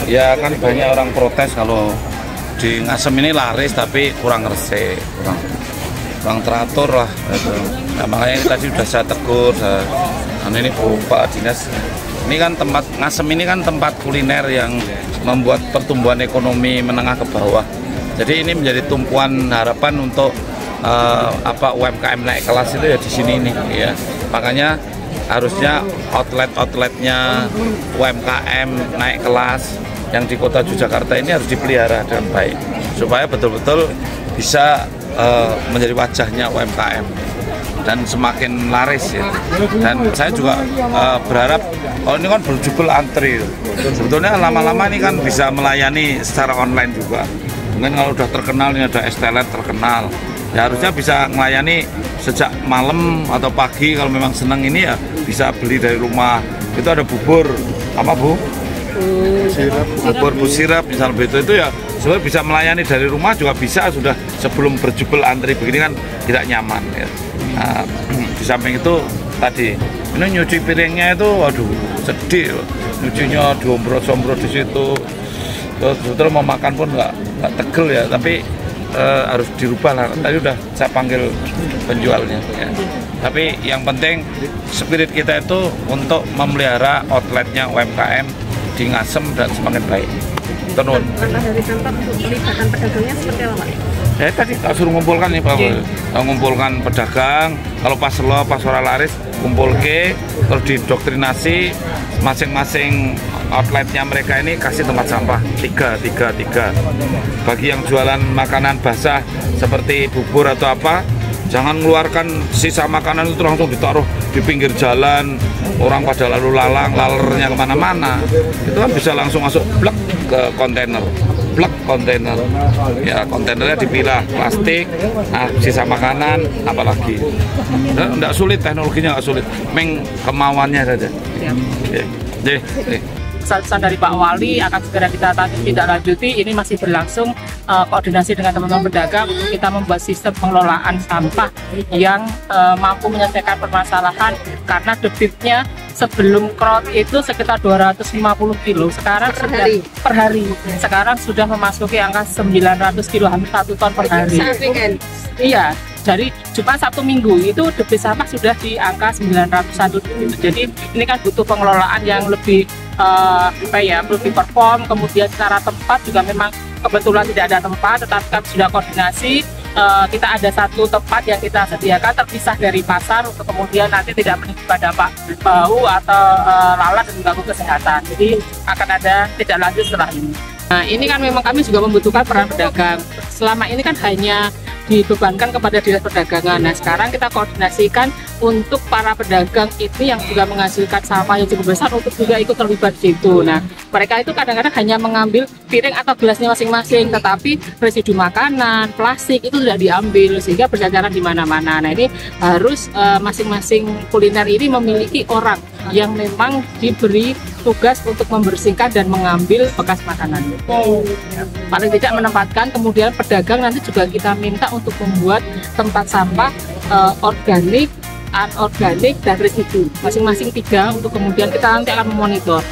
Ya kan banyak orang protes kalau di Ngasem ini laris tapi kurang resik, kurang teratur lah gitu. Nah, makanya tadi sudah saya tegur, ini Pak Dinas, ini kan tempat Ngasem ini kan tempat kuliner yang membuat pertumbuhan ekonomi menengah ke bawah. Jadi ini menjadi tumpuan harapan untuk UMKM naik kelas itu ya di sini nih ya. Makanya harusnya outletnya UMKM naik kelas yang di kota Yogyakarta ini harus dipelihara dengan baik supaya betul-betul bisa menjadi wajahnya UMKM dan semakin laris ya. Dan saya juga berharap kalau ini kan berjubel antri, sebetulnya lama-lama ini kan bisa melayani secara online juga. Mungkin kalau udah terkenal, ini ada Estelet terkenal, ya harusnya bisa melayani sejak malam atau pagi. Kalau memang senang ini ya bisa beli dari rumah. Itu ada bubur apa Bu? Bubur busirap misal begitu, itu ya sebenarnya bisa melayani dari rumah juga bisa, sudah sebelum berjubel antri begini kan tidak nyaman ya. Nah, di samping itu tadi ini nyuci piringnya itu waduh sedih, nyucinya diombrot-ombrot di situ. Terus sebetulnya mau makan pun nggak tegel ya, tapi harus dirubah lah. Tadi udah saya panggil penjualnya ya. Tapi yang penting spirit kita itu untuk memelihara outletnya UMKM di Ngasem dan semakin baik. Tenun. Langkah dari kantor untuk pelibatan pedagangnya seperti apa, Pak? Ya tadi tak suruh ngumpulkan nih Pak, ngumpulkan pedagang. Kalau pas ora laris kumpul terus didoktrinasi masing-masing outletnya mereka ini kasih tempat sampah tiga. Bagi yang jualan makanan basah seperti bubur atau apa, jangan mengeluarkan sisa makanan itu langsung ditaruh di pinggir jalan, orang pada lalu lalang, lalernya kemana-mana. Itu kan bisa langsung masuk blek ke kontainer. Ya kontainernya dipilah plastik, sisa makanan apalagi. Nggak sulit, teknologinya nggak sulit, kemauannya saja. Pesan dari Pak Wali akan segera kita tidak lanjuti. Ini masih berlangsung koordinasi dengan teman-teman pedagang untuk kita membuat sistem pengelolaan sampah yang mampu menyelesaikan permasalahan, karena debitnya sebelum crowd itu sekitar 250 kilo, sekarang per hari sekarang sudah memasuki angka 900 kilo, hampir 1 ton per hari. Iya, jadi cuma Sabtu Minggu itu debit sampah sudah di angka 901 kilo. Jadi ini kan butuh pengelolaan yang lebih lebih perform. Kemudian secara tempat juga memang kebetulan tidak ada tempat, tetapi kami sudah koordinasi. Kita ada satu tempat yang kita sediakan terpisah dari pasar untuk kemudian nanti tidak menimbulkan dampak bau atau lalat dan mengganggu kesehatan. Jadi akan ada tidak lanjut setelah ini. Nah, ini kan memang kami juga membutuhkan peran pedagang. Selama ini kan hanya dibebankan kepada Dinas Perdagangan. Nah, sekarang kita koordinasikan untuk para pedagang itu yang juga menghasilkan sampah yang cukup besar untuk juga ikut terlibat di situ. Nah, mereka itu kadang-kadang hanya mengambil piring atau gelasnya masing-masing, tetapi residu makanan, plastik itu sudah diambil sehingga berjajaran di mana-mana. Nah, ini harus masing-masing kuliner ini memiliki orang yang memang diberi tugas untuk membersihkan dan mengambil bekas makanan. Paling tidak menempatkan, kemudian pedagang nanti juga kita minta untuk membuat tempat sampah organik, anorganik, dan residu masing-masing 3 untuk kemudian kita nanti akan memonitor.